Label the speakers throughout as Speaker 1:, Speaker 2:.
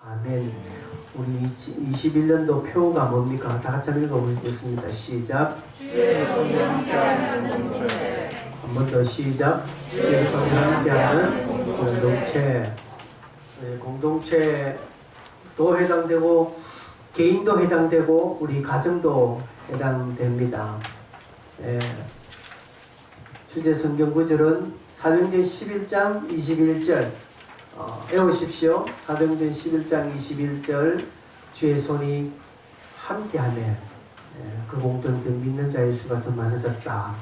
Speaker 1: 아멘. 우리 21년도 표가 뭡니까? 다 같이 한번 읽어보겠습니다. 시작.
Speaker 2: 주의 손이 함께하는 공동체.
Speaker 1: 한 번 더 시작. 주의 손이 함께하는 공동체. 네, 공동체도 해당되고 개인도 해당되고 우리 가정도 해당됩니다. 네. 주제 성경 구절은 사도행전 11장 21절 외우십시오. 사도행전 11장 21절 주의 손이 함께하네. 그 공동체 믿는 자의 수가 더 많아졌다.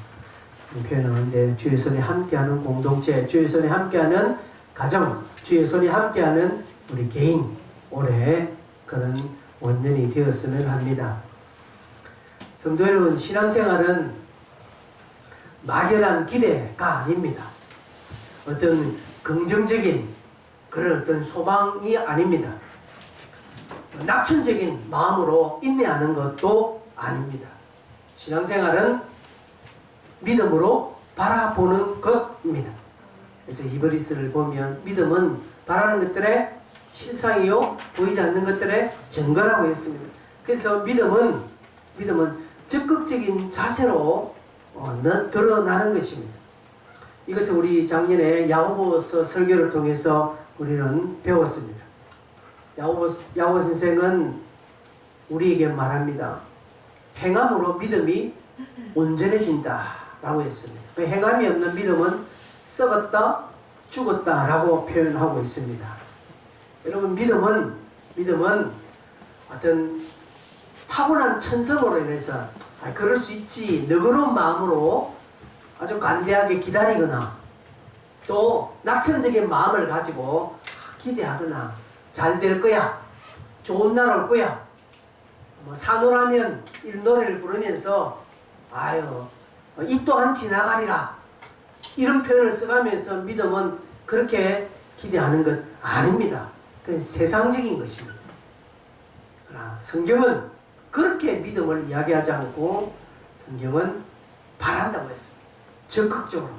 Speaker 1: 표현하는데 주의 손이 함께하는 공동체, 주의 손이 함께하는 가정, 주의 손이 함께하는 우리 개인 올해 그런 원년이 되었으면 합니다. 성도 여러분, 신앙생활은 막연한 기대가 아닙니다. 어떤 긍정적인 그런 어떤 소망이 아닙니다. 낙천적인 마음으로 인내하는 것도 아닙니다. 신앙생활은 믿음으로 바라보는 것입니다. 그래서 히브리서를 보면 믿음은 바라는 것들의 실상이요 보이지 않는 것들의 증거라고 했습니다. 그래서 믿음은 적극적인 자세로 드러나는 것입니다. 이것을 우리 작년에 야고보서 설교를 통해서 우리는 배웠습니다. 야고보 선생은 우리에게 말합니다. 행함으로 믿음이 온전해진다 라고 했습니다. 행함이 없는 믿음은 썩었다 죽었다 라고 표현하고 있습니다. 여러분, 믿음은 어떤 타고난 천성으로 인해서 그럴 수 있지 너그러운 마음으로 아주 간대하게 기다리거나 또 낙천적인 마음을 가지고 기대하거나 잘 될 거야, 좋은 날 올 거야, 산호라면 이 노래를 부르면서 아유 이 또한 지나가리라 이런 표현을 써가면서 믿음은 그렇게 기대하는 것 아닙니다. 그건 세상적인 것입니다. 그러나 성경은 그렇게 믿음을 이야기하지 않고 성경은 바란다고 했습니다. 적극적으로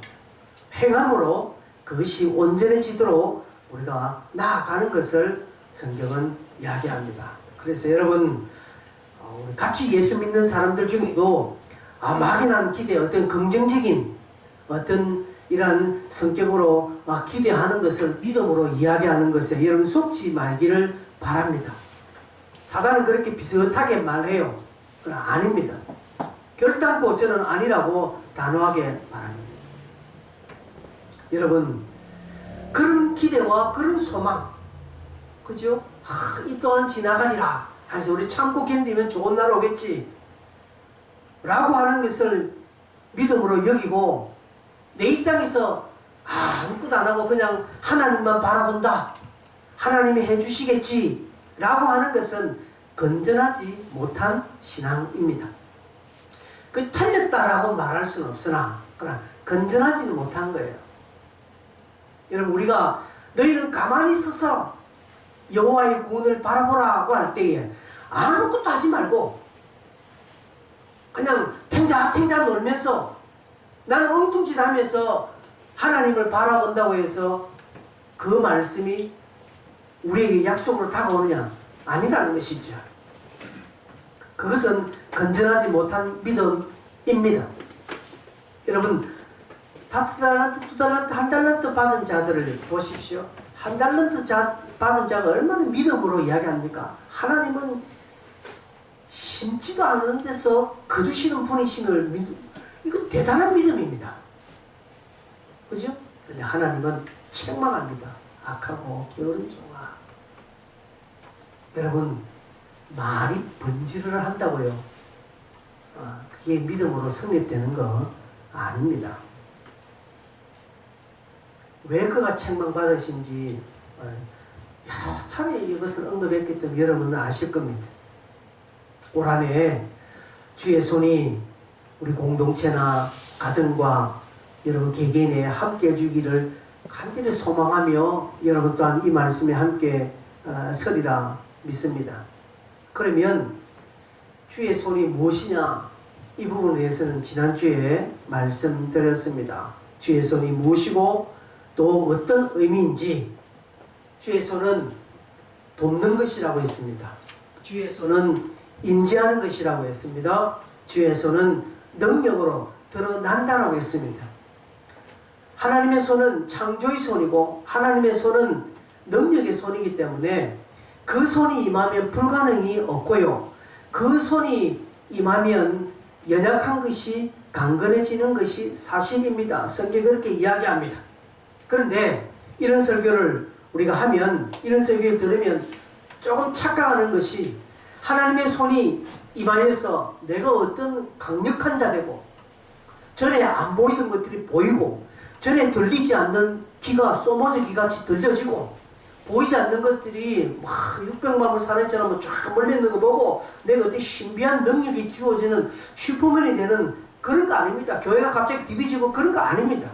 Speaker 1: 행함으로 그것이 온전해지도록 우리가 나아가는 것을 성경은 이야기합니다. 그래서 여러분, 같이 예수 믿는 사람들 중에도 막연한 기대, 어떤 긍정적인 어떤 이러한 성격으로 기대하는 것을 믿음으로 이야기하는 것에 여러분 속지 말기를 바랍니다. 사단은 그렇게 비슷하게 말해요. 그러나 아닙니다. 결단코 저는 아니라고 단호하게 말합니다. 여러분, 그런 기대와 그런 소망, 그죠? 이 또한 지나가리라 하면서 우리 참고 견디면 좋은 날 오겠지 라고 하는 것을 믿음으로 여기고 내 입장에서 아무것도 안 하고 그냥 하나님만 바라본다, 하나님이 해주시겠지 라고 하는 것은 건전하지 못한 신앙입니다. 그 틀렸다라고 말할 수는 없으나 그러나 건전하지는 못한 거예요. 여러분, 우리가 너희는 가만히 있어서 여호와의 구원을 바라보라고 할 때에 아무것도 하지 말고 그냥 탱자탱자 놀면서 나는 엉뚱짓 하면서 하나님을 바라본다고 해서 그 말씀이 우리에게 약속으로 다가오느냐? 아니라는 것이죠. 그것은 건전하지 못한 믿음입니다. 여러분, 5달란트, 2달란트, 1달란트 받은 자들을 보십시오. 1달란트 받은 자가 얼마나 믿음으로 이야기합니까? 하나님은 심지도 않은 데서 거두시는 분이심을 이거 대단한 믿음입니다. 그죠? 근데 하나님은 책망합니다. 악하고 게으른 종아. 여러분, 말이 번지를 한다고요. 그게 믿음으로 성립되는 거 아닙니다. 왜 그가 책망받으신지 여러 차례 이것을 언급했기 때문에 여러분은 아실 겁니다. 올 한 해 주의 손이 우리 공동체나 가정과 여러분 개개인에 함께 해주기를 간절히 소망하며 여러분 또한 이 말씀에 함께 서리라 믿습니다. 그러면 주의 손이 무엇이냐, 이 부분에 대해서는 지난주에 말씀드렸습니다. 주의 손이 무엇이고 또 어떤 의미인지. 주의 손은 돕는 것이라고 했습니다. 주의 손은 임재하는 것이라고 했습니다. 주의 손은 능력으로 드러난다라고 했습니다. 하나님의 손은 창조의 손이고 하나님의 손은 능력의 손이기 때문에 그 손이 임하면 불가능이 없고요. 그 손이 임하면 연약한 것이 강건해지는 것이 사실입니다. 성경이 그렇게 이야기합니다. 그런데 이런 설교를 우리가 하면, 이런 설교를 들으면 조금 착각하는 것이 하나님의 손이 임하여서 내가 어떤 강력한 자되고 전에 안 보이던 것들이 보이고 전에 들리지 않는 귀가 소머즈 귀같이 들려지고 보이지 않는 것들이 막 육백만을 사내처럼 쫙 멀리 있는 거 보고 내가 어떤 신비한 능력이 주어지는 슈퍼맨이 되는 그런 거 아닙니다. 교회가 갑자기 디비지고 그런 거 아닙니다.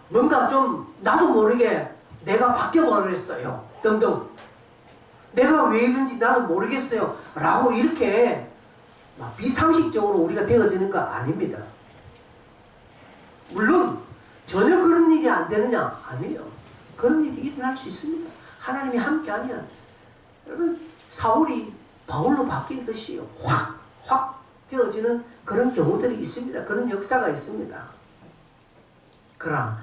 Speaker 1: 뭔가 좀 나도 모르게 내가 바뀌어버렸어요. 등등. 내가 왜 이런지 나도 모르겠어요. 라고 이렇게 막 비상식적으로 우리가 되어지는 거 아닙니다. 물론 전혀 그런 일이 안 되느냐? 아니에요. 그런 일이 일어날 수 있습니다. 하나님이 함께하면. 여러분 사울이 바울로 바뀌듯이 확 되어지는 그런 경우들이 있습니다. 그런 역사가 있습니다. 그러나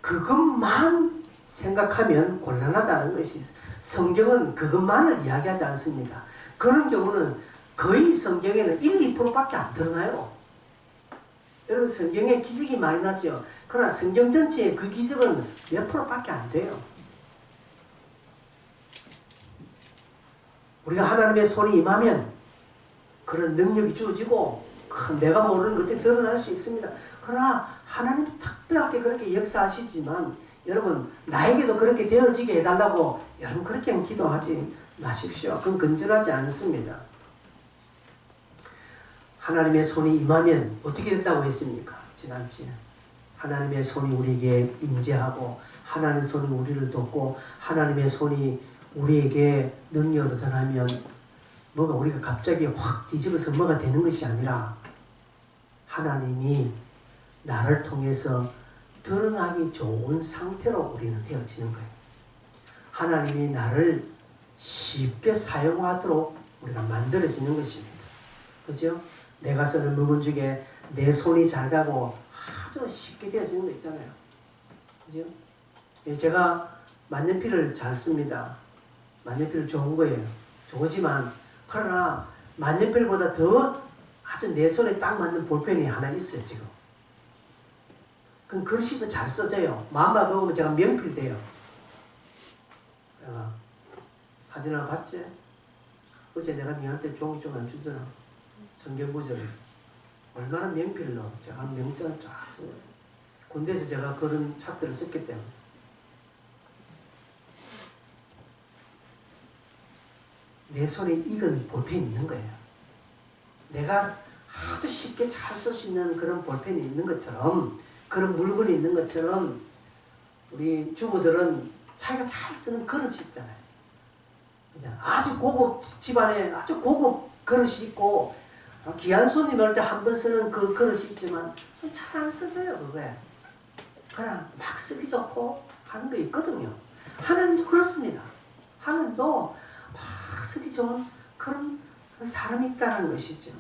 Speaker 1: 그것만 생각하면 곤란하다는 것이 성경은 그것만을 이야기하지 않습니다. 그런 경우는 거의 성경에는 1, 2%밖에 안 드러나요. 여러분 성경에 기적이 많이 나죠. 그러나 성경 전체에 그 기적은 몇 프로밖에 안 돼요. 우리가 하나님의 손이 임하면 그런 능력이 주어지고 내가 모르는 것들이 드러날 수 있습니다. 그러나 하나님도 특별하게 그렇게 역사하시지만 여러분 나에게도 그렇게 되어지게 해달라고 여러분 그렇게 기도하지 마십시오. 그건 건전하지 않습니다. 하나님의 손이 임하면 어떻게 된다고 했습니까? 지난주에 하나님의 손이 우리에게 임재하고 하나님의 손이 우리를 돕고 하나님의 손이 우리에게 능력을 전하면 뭐가 우리가 갑자기 확 뒤집어서 뭐가 되는 것이 아니라 하나님이 나를 통해서 드러나기 좋은 상태로 우리는 되어지는 거예요. 하나님이 나를 쉽게 사용하도록 우리가 만들어지는 것입니다. 그죠? 내가 쓰는 물건 중에 내 손이 잘 가고 아주 쉽게 되어지는 거 있잖아요. 그죠? 제가 만년필을 잘 씁니다. 만년필 좋은 거예요. 좋지만 그러나 만년필보다 더 아주 내 손에 딱 맞는 볼펜이 하나 있어요. 지금. 그럼 글씨도 잘 써져요. 마음만 먹으면 제가 명필 돼요. 내가 사진 하나 봤지? 어제 내가 니한테 종이 좀 안 주잖아. 성경 구절 얼마나 명필로 제가 명장을 쫙 써요. 군대에서 제가 그런 책들을 썼기 때문에. 내 손에 익은 볼펜이 있는 거예요. 내가 아주 쉽게 잘 쓸 수 있는 그런 볼펜이 있는 것처럼 그런 물건이 있는 것처럼 우리 주부들은 자기가 잘 쓰는 그릇이 있잖아요. 그죠? 아주 고급 집안에 아주 고급 그릇이 있고 귀한 손님 올 때 한 번 쓰는 그 그릇이 있지만 잘 안 쓰세요. 그거에. 그냥 막 쓰기 좋고 하는 거 있거든요. 하나님도 그렇습니다. 하나님도 막 쓰기 좋은 그런 사람이 있다는 것이죠.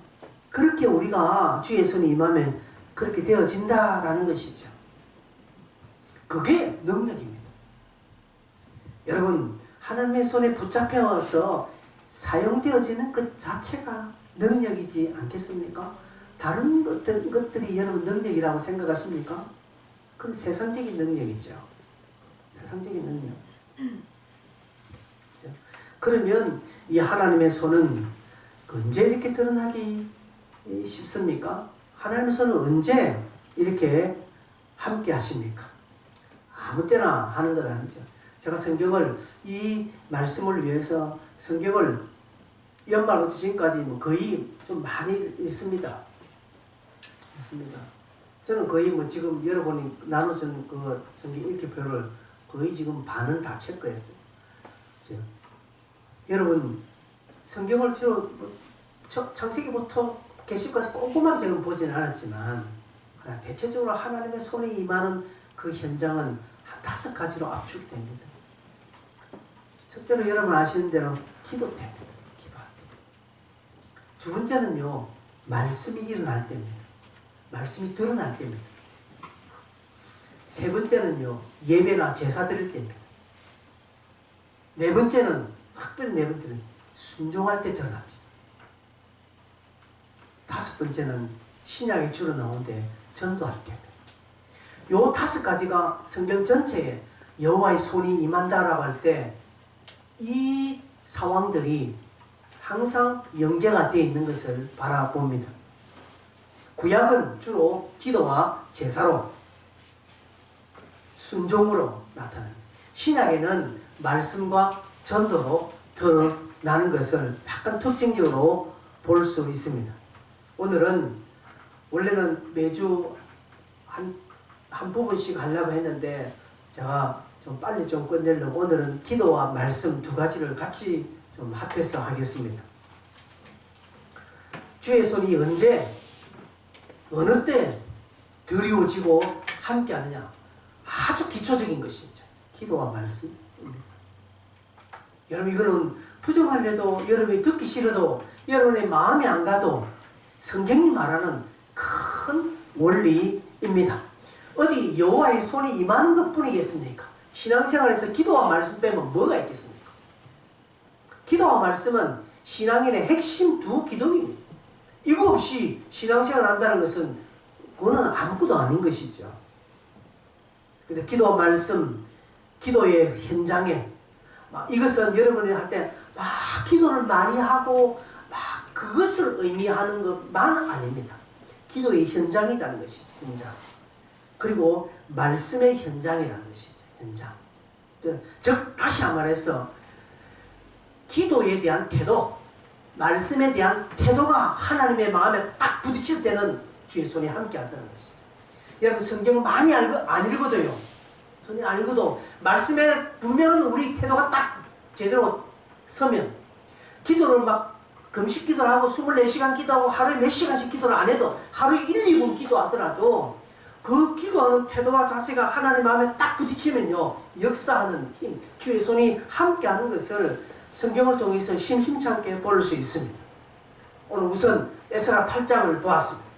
Speaker 1: 그렇게 우리가 주의 손이 임하면 그렇게 되어진다라는 것이죠. 그게 능력입니다. 여러분 하나님의 손에 붙잡혀서 사용되어지는 것 자체가 능력이지 않겠습니까? 다른 것들이 여러분 능력이라고 생각하십니까? 그건 세상적인 능력이죠. 세상적인 능력. 그러면 이 하나님의 손은 언제 이렇게 드러나기 쉽습니까? 하나님의 손은 언제 이렇게 함께 하십니까? 아무 때나 하는 것 아니죠. 제가 성경을 이 말씀을 위해서 성경을 연말부터 지금까지 거의 좀 많이 읽습니다. 저는 거의 지금 여러분이 나눠준 그 성경 읽기표를 거의 지금 반은 다 체크했어요. 여러분 성경을 주로 창세기부터 계시까지 꼼꼼하게 저는 보지는 않았지만 대체적으로 하나님의 손이 임하는 그 현장은 한 5가지로 압축됩니다. 첫째로 여러분 아시는 대로 기도 때문에 기도할 때. 두 번째는요, 말씀이 일어날 때입니다. 말씀이 드러날 때입니다. 세 번째는요, 예배나 제사 드릴 때입니다. 네 번째는, 특별히 네 번째는 순종할 때 드러나죠. 다섯 번째는 신약에 주로 나오는데 전도할 때입니다. 요 다섯 가지가 성경 전체에 여호와의 손이 임한다라고 할 때 이 상황들이 항상 연계가 되어 있는 것을 바라봅니다. 구약은 주로 기도와 제사로 순종으로 나타납니다. 신약에는 말씀과 전도로 드러나는 것을 약간 특징적으로 볼 수 있습니다. 오늘은 원래는 매주 한 부분씩 하려고 했는데 제가 좀 빨리 좀 끝내려고 오늘은 기도와 말씀 두 가지를 같이 좀 합해서 하겠습니다. 주의 손이 언제 어느 때 드리워지고 함께 하느냐, 아주 기초적인 것이죠. 기도와 말씀입니다. 여러분 이거는 부정하려도 여러분이 듣기 싫어도 여러분의 마음이 안 가도 성경이 말하는 큰 원리입니다. 어디 여호와의 손이 임하는 것뿐이겠습니까? 신앙생활에서 기도와 말씀 빼면 뭐가 있겠습니까? 기도와 말씀은 신앙인의 핵심 두 기둥입니다. 이거 없이 신앙생활 한다는 것은 그거는 아무것도 아닌 것이죠. 근데 기도와 말씀, 기도의 현장에 이것은 여러분이 할 때 막 기도를 많이 하고 막 그것을 의미하는 것만 아닙니다. 기도의 현장이라는 것이죠. 현장. 그리고 말씀의 현장이라는 것이죠. 현장. 즉 다시 한 말해서 기도에 대한 태도, 말씀에 대한 태도가 하나님의 마음에 딱 부딪힐 때는 주의 손이 함께 한다는 것이죠. 여러분 성경을 많이 안 읽어도요. 손이 안 읽어도 말씀에 분명한 우리 태도가 딱 제대로 서면 기도를 막 금식 기도를 하고 24시간 기도하고 하루에 몇 시간씩 기도를 안 해도 하루에 1, 2분 기도하더라도 그 기도하는 태도와 자세가 하나님 마음에 딱 부딪히면요. 역사하는 힘, 주의 손이 함께하는 것을 성경을 통해서 심심찮게 볼 수 있습니다. 오늘 우선 에스라 8장을 보았습니다.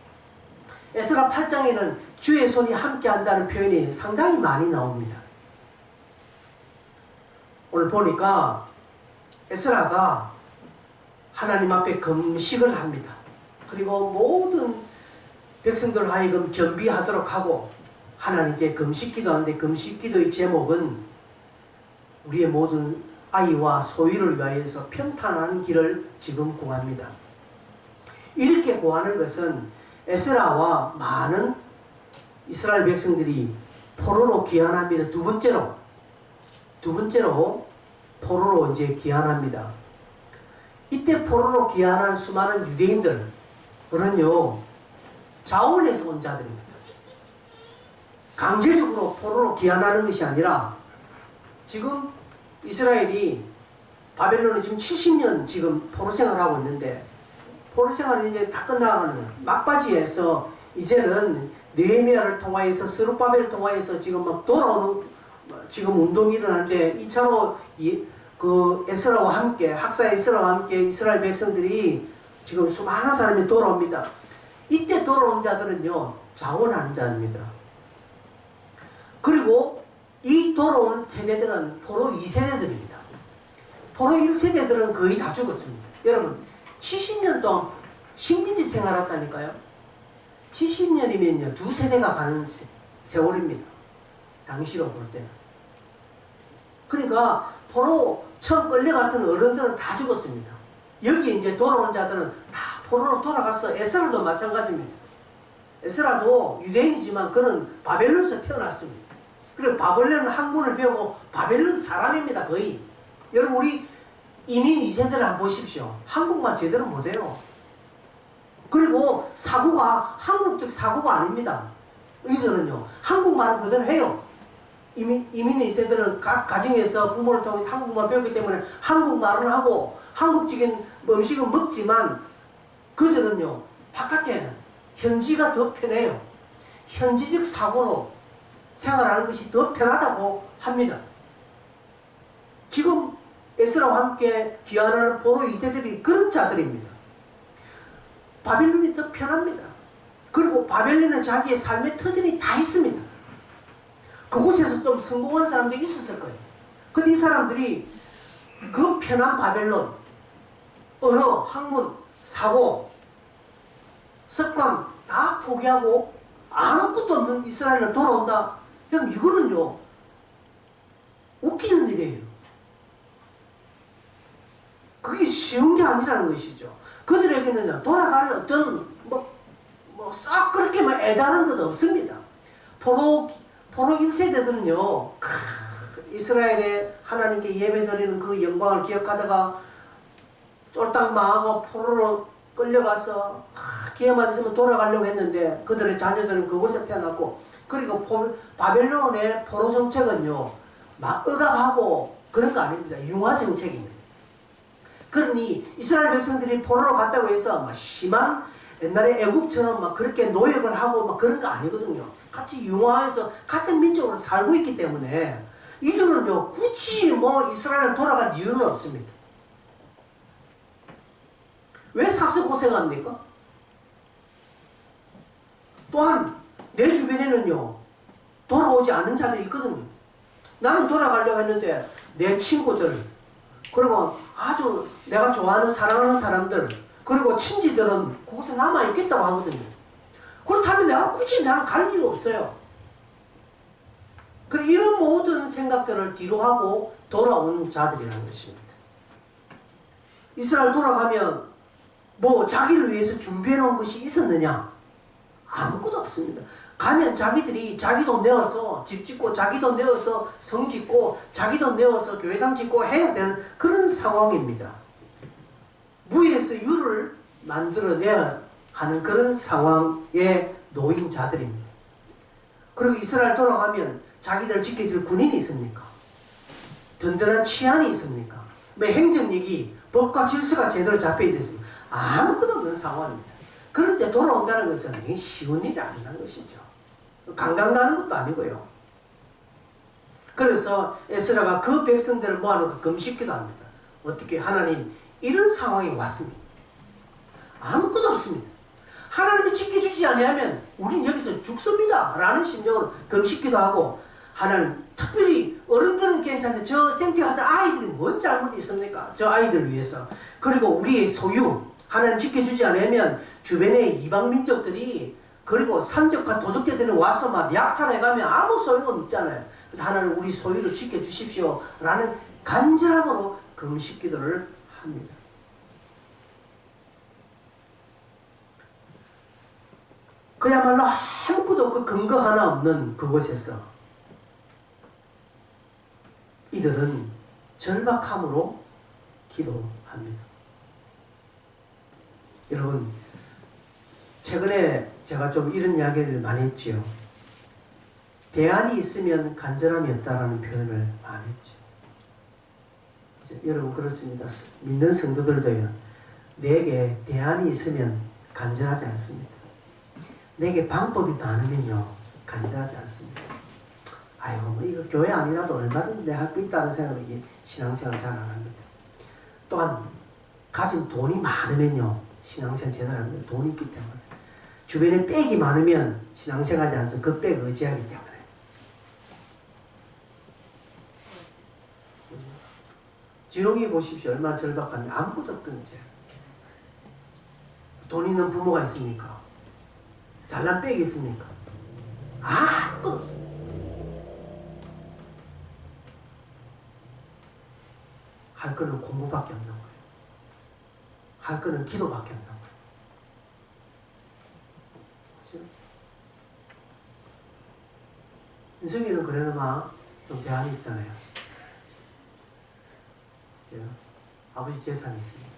Speaker 1: 에스라 8장에는 주의 손이 함께한다는 표현이 상당히 많이 나옵니다. 오늘 보니까 에스라가 하나님 앞에 금식을 합니다. 그리고 모든 백성들 하여금 겸비하도록 하고 하나님께 금식기도 하는데 금식기도의 제목은 우리의 모든 아이와 소유를 위하여서 평탄한 길을 지금 구합니다. 이렇게 구하는 것은 에스라와 많은 이스라엘 백성들이 포로로 귀환합니다. 두 번째로 포로로 이제 귀환합니다. 이때 포로로 귀환한 수많은 유대인들은요 자원에서 온 자들입니다. 강제적으로 포로로 귀환하는 것이 아니라 지금 이스라엘이 바벨론에 지금 70년 지금 포로 생활하고 있는데 포로 생활이 이제 다 끝나가는 막바지에서 이제는 느헤미야를 통하여서 스룹바벨을 통하여서 지금 막 돌아오는 지금 운동이 일어나는데 2차로 그 에스라와 함께 학사 에스라와 함께 이스라엘 백성들이 지금 수많은 사람이 돌아옵니다. 이때 돌아온 자들은요 자원하는 자입니다. 그리고 이 돌아온 세대들은 포로 2세대들입니다. 포로 1세대들은 거의 다 죽었습니다. 여러분 70년 동안 식민지 생활했다니까요. 70년이면요 2세대가 가는 세월입니다. 당시로 볼 때는. 그러니까 포로 처음 끌려갔던 어른들은 다 죽었습니다. 여기 이제 돌아온 자들은 다 포로로 돌아가서 에스라도 마찬가지입니다. 에스라도 유대인이지만 그는 바벨론에서 태어났습니다. 그리고 바벨론 학문을 배우고 바벨론 사람입니다. 거의. 여러분 우리 이민 2세대를 한번 보십시오. 한국말 제대로 못해요. 그리고 사고가 한국적 사고가 아닙니다. 이들은요 한국말은 그대로 해요. 이민 2세들은 각 가정에서 부모를 통해서 한국말 배웠기 때문에 한국말은 하고 한국적인 음식은 먹지만 그들은요 바깥에 현지가 더 편해요. 현지적 사고로 생활하는 것이 더 편하다고 합니다. 지금 에스라와 함께 귀환하는 포로 2세들이 그런 자들입니다. 바벨론이 더 편합니다. 그리고 바벨론은 자기의 삶의 터전이 다 있습니다. 그곳에서 좀 성공한 사람도 있었을 거예요. 근데 이 사람들이 그 편한 바벨론, 언어, 학문, 사고, 습관 다 포기하고 아무것도 없는 이스라엘로 돌아온다. 그럼 이거는요, 웃기는 일이에요. 그게 쉬운 게 아니라는 것이죠. 그들에게는 돌아가는 어떤 싹 그렇게 애다는 것 없습니다. 포로 1세대들은요, 이스라엘의 하나님께 예배드리는 그 영광을 기억하다가 쫄딱 망하고 포로로 끌려가서 기회만 있으면 돌아가려고 했는데 그들의 자녀들은 그곳에 태어났고, 그리고 바벨론의 포로 정책은요, 막 억압하고 그런 거 아닙니다. 융화 정책입니다. 그러니 이스라엘 백성들이 포로로 갔다고 해서 막 심한 옛날에 애국처럼 막 그렇게 노역을 하고 막 그런 거 아니거든요. 같이 융화해서 같은 민족으로 살고 있기 때문에 이들은요, 굳이 이스라엘 돌아갈 이유는 없습니다. 왜 사서 고생합니까? 또한 내 주변에는요, 돌아오지 않은 자들이 있거든요. 나는 돌아가려고 했는데 내 친구들, 그리고 아주 내가 좋아하는 사랑하는 사람들, 그리고 친지들은 그곳에 남아있겠다고 하거든요. 그렇다면 내가 굳이 나는 갈 이유 없어요. 그래, 이런 모든 생각들을 뒤로 하고 돌아온 자들이라는 것입니다. 이스라엘 돌아가면 자기를 위해서 준비해 놓은 것이 있었느냐? 아무것도 없습니다. 가면 자기들이 자기 돈 내어서 집 짓고, 자기 돈 내어서 성 짓고, 자기 돈 내어서 교회당 짓고 해야 되는 그런 상황입니다. 무일에서 유를 만들어내야 하는 그런 상황에 놓인 자들입니다. 그리고 이스라엘 돌아가면 자기들 지켜줄 군인이 있습니까? 든든한 치안이 있습니까? 행정력이, 법과 질서가 제대로 잡혀야 됐습니다. 아무것도 없는 상황입니다. 그런데 돌아온다는 것은 쉬운 일이 아니라는 것이죠. 강강 가는 것도 아니고요. 그래서 에스라가 그 백성들을 모아놓고 금식기도 합니다. 어떻게? 하나님, 이런 상황이 왔습니다. 아무것도 없습니다. 하나님이 지켜주지 않으면 우린 여기서 죽습니다 라는 심정으로 금식기도 하고, 하나님, 특별히 어른들은 괜찮은데 저 생태하던 아이들이 뭔 잘못이 있습니까? 저 아이들 위해서. 그리고 우리의 소유, 하나님 지켜주지 않으면 주변의 이방 민족들이, 그리고 산적과 도적들이 와서 막 약탈해가면 아무 소용은 없잖아요. 그래서 하나님, 우리 소유를 지켜주십시오 라는 간절함으로 금식기도를 합니다. 그야말로 아무것도 없고 근거 하나 없는 그곳에서 이들은 절박함으로 기도합니다. 여러분, 최근에 제가 좀 이런 이야기를 많이 했지요. 대안이 있으면 간절함이 없다라는 표현을 많이 했죠. 여러분, 그렇습니다. 믿는 성도들도요, 내게 대안이 있으면 간절하지 않습니다. 내게 방법이 많으면요, 간절하지 않습니다. 아이고, 이거 교회 아니라도 얼마든지 내가 할 거 있다는 생각으로 신앙생활 잘 안 합니다. 또한 가진 돈이 많으면요, 신앙생활 제대로 안 합니다. 돈이 있기 때문에. 주변에 백이 많으면 신앙생활하지 않아서 그 백 의지하기 때문에. 지렁이 보십시오. 얼마나 절박한지. 아무것도 없거든요. 돈 있는 부모가 있습니까? 잘난 백이 있습니까? 아무것도 없습니다. 할 거는 공부밖에 없는 거예요. 할 거는 기도밖에 없는 거예요. 그렇죠? 윤석이는 그래도만 좀 대안이 있잖아요. 그렇죠? 아버지 재산이 있습니다.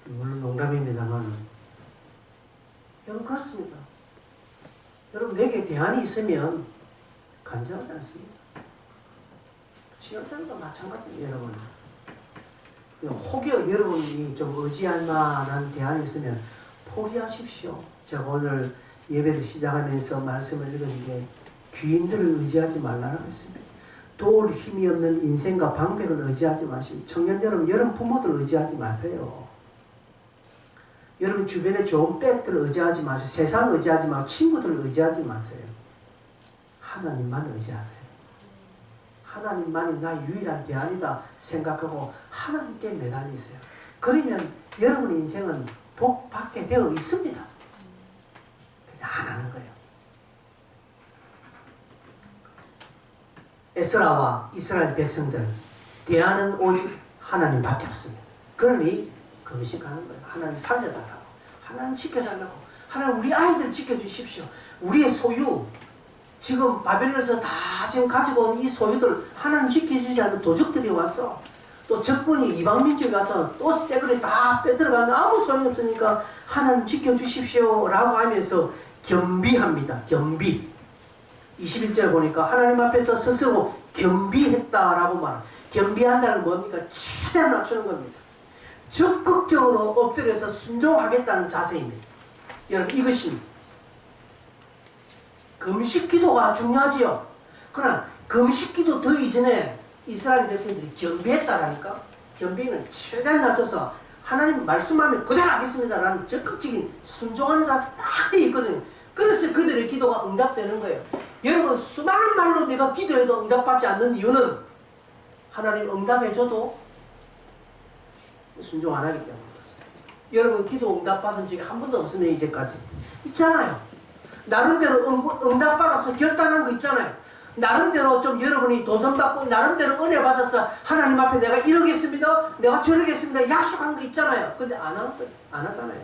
Speaker 1: 물론 농담입니다만, 여러분, 그렇습니다. 여러분, 내게 대안이 있으면 간절하지 않습니다. 신앙생활도 마찬가지입니다, 여러분. 혹여 여러분이 좀 의지할 만한 대안이 있으면 포기하십시오. 제가 오늘 예배를 시작하면서 말씀을 읽은 게 귀인들을 의지하지 말라고 했습니다. 도울 힘이 없는 인생과 방백을 의지하지 마시고, 청년 여러분, 여러분 부모들 의지하지 마세요. 여러분 주변에 좋은 백들 의지하지 마세요. 세상 의지하지 마시고 친구들 의지하지 마세요. 하나님만 의지하세요. 하나님만이 나의 유일한 대안이다 생각하고 하나님께 매달리세요. 그러면 여러분의 인생은 복 받게 되어 있습니다. 그냥 안 하는 거예요. 에스라와 이스라엘 백성들 대안은 오직 하나님밖에 없습니다. 그러니 금식하는 거예요. 하나님 살려달라고, 하나님 지켜달라고, 하나님 우리 아이들 지켜주십시오. 우리의 소유, 지금 바벨론에서 다 지금 가지고 온 이 소유들 하나님 지켜주지 않는 도적들이 와서 또 적군이 이방민족에 가서 또 새그레 다 빼들어가면 아무 소용이 없으니까 하나님 지켜주십시오 라고 하면서 겸비합니다. 겸비. 21절 보니까 하나님 앞에서 스스로 겸비했다라고 말합니다. 겸비한다는 뭡니까? 최대한 낮추는 겁니다. 적극적으로 엎드려서 순종하겠다는 자세입니다. 여러분 이것입니다. 금식기도가 중요하지요. 그러나 금식기도 더 이전에 이스라엘 백성들이 겸비했다라니까. 겸비는 최대한 낮춰서 하나님 말씀하면 그대로 하겠습니다 라는 적극적인 순종하는 자세 딱 되어 있거든요. 그래서 그들의 기도가 응답되는 거예요. 여러분 수많은 말로 내가 기도해도 응답받지 않는 이유는 하나님 응답해줘도 순종 안 하기 때문에 그렇습니다. 여러분 기도 응답받은 적이 한 번도 없으면 이제까지 있잖아요. 나름대로 응답받아서 결단한 거 있잖아요. 나름대로 좀 여러분이 도전받고 나름대로 은혜 받아서 하나님 앞에 내가 이러겠습니다, 내가 저러겠습니다 약속한 거 있잖아요. 근데 안 하잖아요.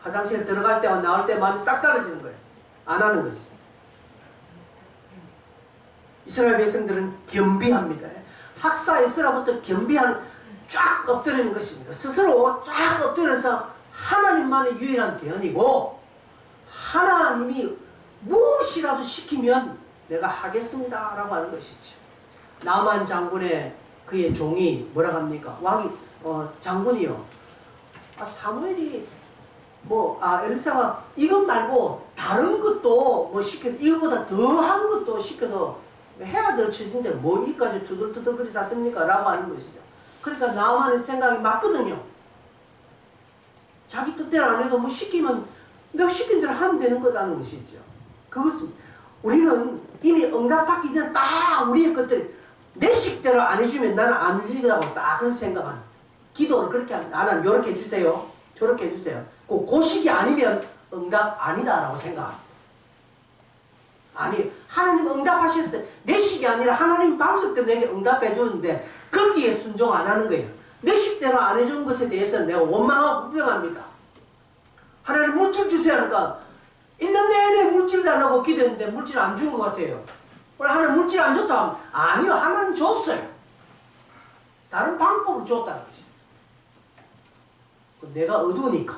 Speaker 1: 화장실 들어갈 때와 나올 때 마음이 싹 달라지는 거예요. 안 하는 것이. 이스라엘 백성들은 겸비합니다. 학사 에스라부터 겸비한 쫙 엎드리는 것입니다. 스스로 쫙 엎드려서 하나님만의 유일한 대언이고 하나님이 무엇이라도 시키면 내가 하겠습니다 라고 하는 것이죠. 나만 장군의 그의 종이 뭐라고 합니까? 왕이 장군이요. 사무엘이 엘리사가 이것 말고 다른 것도 뭐 시켜도 이것보다 더한 것도 시켜도 해야 될 처지인데 뭐 이까지 투덜투덜거리 샀습니까? 라고 하는 것이죠. 그러니까 나만의 생각이 맞거든요. 자기 뜻대로 안 해도 뭐 시키면 내가 시킨 대로 하면 되는 거다는 것이죠. 그것은 우리는 이미 응답받기 전에 딱 우리의 것들이 내 식대로 안 해주면 나는 안 울리라고 딱 그런 생각한 기도를 그렇게 합니다. 하나님 이렇게 해주세요, 저렇게 해주세요. 그 시기 아니면 응답 아니다라고 생각합니다. 아니 하나님 응답하셨어요. 내 식이 아니라 하나님 방식대로 내게 응답해 주는데 거기에 순종 안 하는 거예요. 내 식대로 안 해준 것에 대해서 내가 원망하고 불평합니다. 하나님 물질 주세요 하니까 1년 내내 물질 달라고 기도했는데 물질 안 준 것 같아요. 하나님 물질 안 줬다 하면 아니요, 하나님 줬어요. 다른 방법으로 줬다는 거지. 내가 어두우니까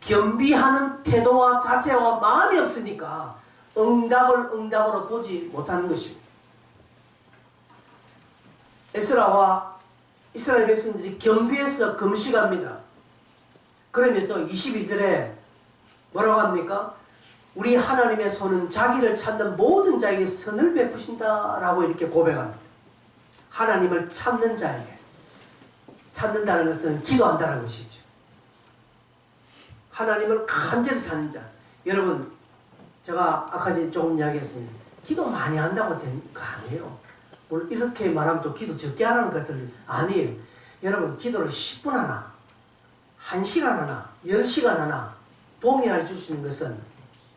Speaker 1: 겸비하는 태도와 자세와 마음이 없으니까 응답을 응답으로 보지 못하는 것입니다. 에스라와 이스라엘 백성들이 겸비해서 금식합니다. 그러면서 22절에 뭐라고 합니까? 우리 하나님의 손은 자기를 찾는 모든 자에게 선을 베푸신다 라고 이렇게 고백합니다. 하나님을 찾는 자에게, 찾는다는 것은 기도한다는 것이죠. 하나님을 간절히 찾는 자. 여러분 제가 아까 조금 이야기했습니다. 기도 많이 한다고 되는 거 아니에요. 물론 이렇게 말하면 또 기도 적게 하라는 것들 아니에요. 여러분 기도를 10분 하나, 1시간 하나, 10시간 하나 동의해 줄 수 있는 것은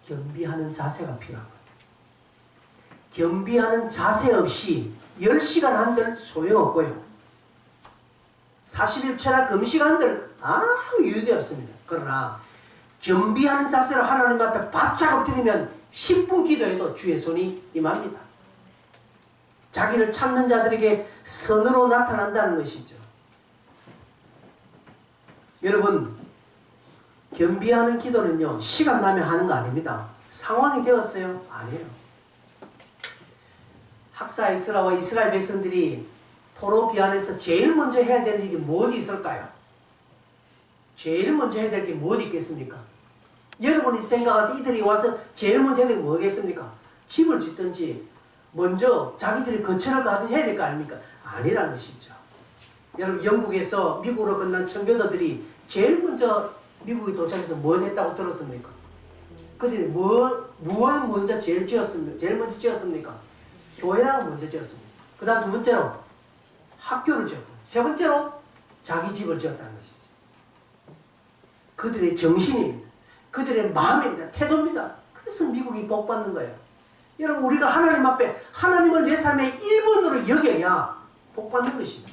Speaker 1: 겸비하는 자세가 필요한 거예요. 겸비하는 자세 없이 10시간 한들 소용없고요. 40일째나 금시간들 아무 유익이 없습니다. 그러나 겸비하는 자세로 하나님 앞에 바짝 엎드리면 10분 기도해도 주의 손이 임합니다. 자기를 찾는 자들에게 선으로 나타난다는 것이죠. 여러분 겸비하는 기도는요 시간 나면 하는 거 아닙니다. 상황이 되었어요? 아니에요. 학사 에스라와 이스라엘 백성들이 포로 귀환에서 제일 먼저 해야 될 일이 무엇이 있을까요? 제일 먼저 해야 될 게 무엇이 있겠습니까? 여러분이 생각할 때 이들이 와서 제일 먼저 해야 될 게 뭐겠습니까? 집을 짓든지 먼저 자기들이 거처를 해야 될 거 아닙니까? 아니라는 것이죠. 여러분 영국에서 미국으로 건넌 청교도들이 제일 먼저 미국에 도착해서 뭘 했다고 들었습니까? 그들이 무엇을 먼저 제일 먼저 지었습니까? 교회를 먼저 지었습니다. 그 다음 두 번째로 학교를 지었고, 세 번째로 자기 집을 지었다는 것이죠. 그들의 정신입니다. 그들의 마음입니다. 태도입니다. 그래서 미국이 복받는 거예요. 여러분 우리가 하나님 앞에 하나님을 내 삶의 1번으로 여겨야 복받는 것입니다.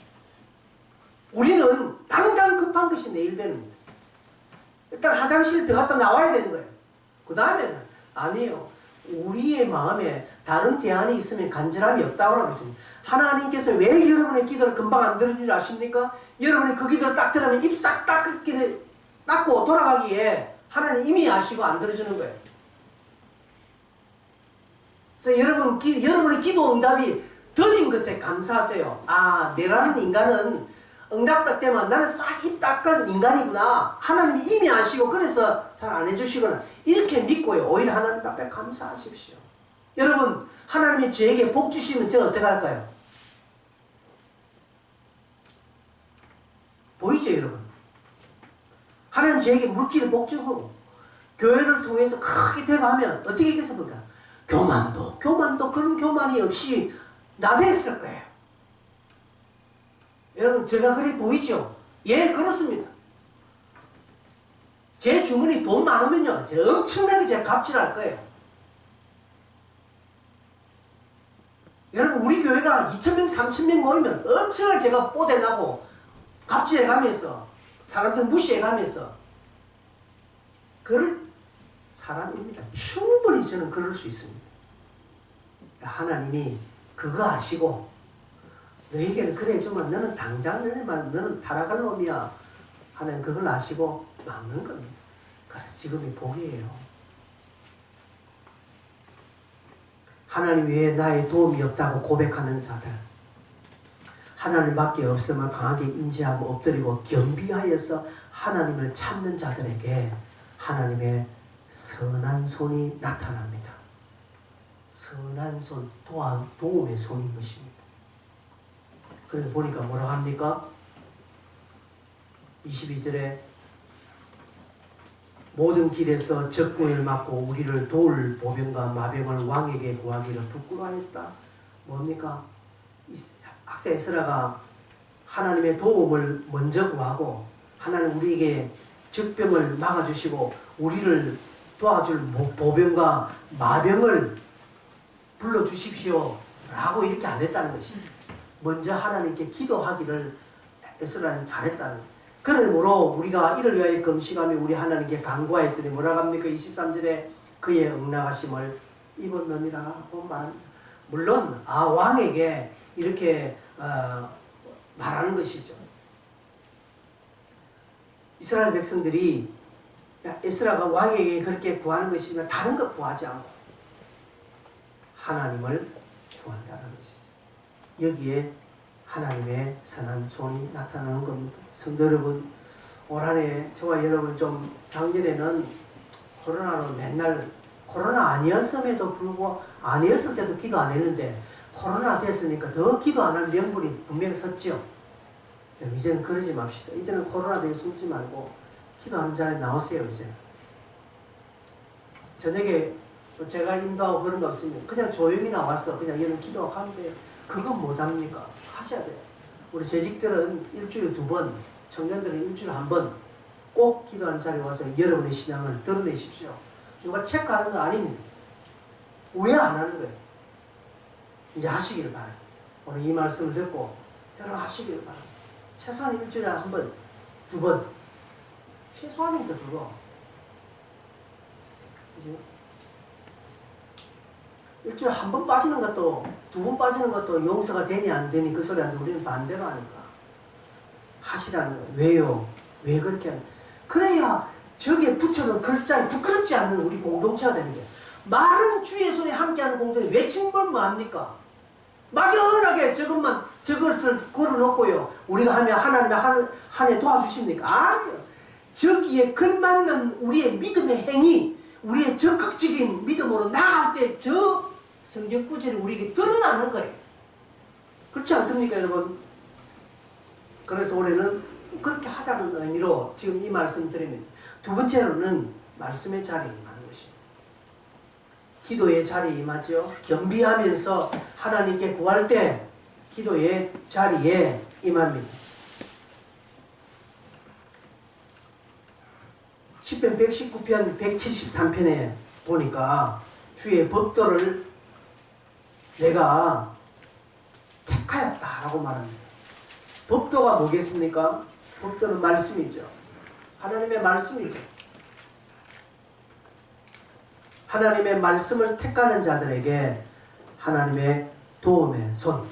Speaker 1: 우리는 당장 급한 것이 내 일변입니다. 일단 화장실 들어갔다 나와야 되는 거예요. 그 다음에는 아니에요. 우리의 마음에 다른 대안이 있으면 간절함이 없다고 하고 있습니다. 하나님께서 왜 여러분의 기도를 금방 안 들은 줄 아십니까? 여러분이 그 기도를 딱 들으면 입 싹 닦고 돌아가기에 하나님 이미 아시고 안 들어주는 거예요. 그래서 여러분의 기도 응답이 드린 것에 감사하세요. 아, 내라는 인간은 응답딱 되면 나는 싹 입 닦은 인간이구나. 하나님이 이미 아시고 그래서 잘 안 해주시거나 이렇게 믿고요. 오히려 하나님 앞에 감사하십시오. 여러분 하나님이 저에게 복 주시면 제가 어떻게 할까요? 보이죠 여러분? 하나님 저에게 물질을 복 주고 교회를 통해서 크게 되어가면 어떻게 했겠습니까? 교만도 그런 교만이 없이 나댔을 거예요. 여러분 제가 그래 보이죠? 예 그렇습니다. 제 주머니 돈 많으면요 제가 엄청나게 제가 갑질할 거예요. 여러분 우리 교회가 2,000명 3,000명 모이면 엄청나게 제가 뽀대나고 갑질해가면서 사람들 무시해가면서 그럴 사람입니다. 충분히 저는 그럴 수 있습니다. 하나님이 그거 아시고 너에게는 그래 해주면 너는 당장 너는 타락할 놈이야 하는 그걸 아시고 막는 겁니다. 그래서 지금이 복이에요. 하나님 외에 나의 도움이 없다고 고백하는 자들, 하나님밖에 없음을 강하게 인지하고 엎드리고 겸비하여서 하나님을 찾는 자들에게 하나님의 선한 손이 나타납니다. 선한 손, 도움의 손인 것입니다. 그래서 보니까 뭐라고 합니까? 22절에 모든 길에서 적군을 막고 우리를 도울 보병과 마병을 왕에게 구하기를 부끄러워했다. 뭡니까? 학생 에스라가 하나님의 도움을 먼저 구하고 하나님 우리에게 적병을 막아주시고 우리를 도와줄 보병과 마병을 불러주십시오 라고 이렇게 안 했다는 것입니다. 먼저 하나님께 기도하기를 에스라는 잘했다는 거예요. 그러므로 우리가 이를 위하여 금식하며 우리 하나님께 간구하였더니 뭐라고 합니까? 23절에 그의 응낙하심을 입었느니라 하고 말합니다. 물론 왕에게 이렇게 말하는 것이죠. 이스라엘 백성들이 에스라가 왕에게 그렇게 구하는 것이면 다른 것 구하지 않고 하나님을 구한다는 것이죠. 여기에 하나님의 선한 손이 나타나는 겁니다. 성도 여러분, 올 한해 저와 여러분 좀 작년에는 코로나로 맨날 코로나 아니었음에도 불구하고 아니었을 때도 기도 안 했는데 코로나 됐으니까 더 기도 안 할 명분이 분명히 섰죠. 이제는 그러지 맙시다. 이제는 코로나 대해 숨지 말고 기도하는 자리에 나오세요. 이제 저녁에 제가 인도하고 그런 거 없으면 그냥 조용히 나와서 그냥 이런 기도하고 하면 돼요. 그건 못합니까? 하셔야 돼요. 우리 재직들은 일주일에 2번, 청년들은 일주일에 1번 꼭 기도하는 자리에 와서 여러분의 신앙을 드러내십시오. 누가 체크하는 거 아닙니다. 왜 안 하는 거예요? 이제 하시기를 바라요. 오늘 이 말씀을 듣고 여러분 하시기를 바라요. 최소한 일주일에 1번, 2번 최소한인데 그거 그죠? 일주일에 1번 빠지는 것도 2번 빠지는 것도 용서가 되니 안 되니 그 소리 하는데 우리는 반대로 하니까 하시라는 거예요. 왜요? 왜 그렇게 하는 거예요? 그래야 저기에 붙여놓은 글자에 부끄럽지 않는 우리 공동체가 되는 거예요. 마른 주의 손에 함께하는 공동체 외친 건 뭐합니까? 막연하게 저것을 걸어놓고요. 우리가 하면 하나님의 한 해 도와주십니까? 아니요. 저기에 걸맞는 우리의 믿음의 행위, 우리의 적극적인 믿음으로 나아갈 때 저 성경 구절이 우리에게 드러나는 거예요. 그렇지 않습니까, 여러분? 그래서 올해는 그렇게 하자는 의미로 지금 이 말씀 드립니다. 두 번째로는 말씀의 자리에 임하는 것입니다. 기도의 자리에 임하죠. 겸비하면서 하나님께 구할 때 기도의 자리에 임합니다. 시편 119편 173편에 보니까 주의 법도를 내가 택하였다라고 말합니다. 법도가 뭐겠습니까? 법도는 말씀이죠. 하나님의 말씀이죠. 하나님의 말씀을 택하는 자들에게 하나님의 도움의 손,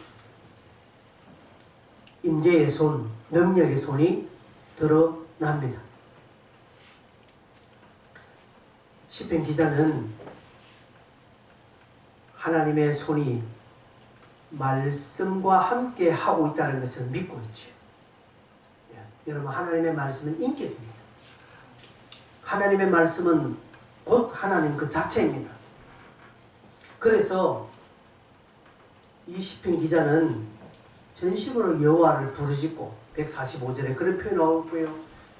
Speaker 1: 임재의 손, 능력의 손이 드러납니다. 시편 기자는 하나님의 손이 말씀과 함께 하고 있다는 것을 믿고 있죠. 여러분, 하나님의 말씀은 인격입니다. 하나님의 말씀은 곧 하나님 그 자체입니다. 그래서 이 시편 기자는 전심으로 여호와를 부르짖고 145절에 그런 표현이 나오고요.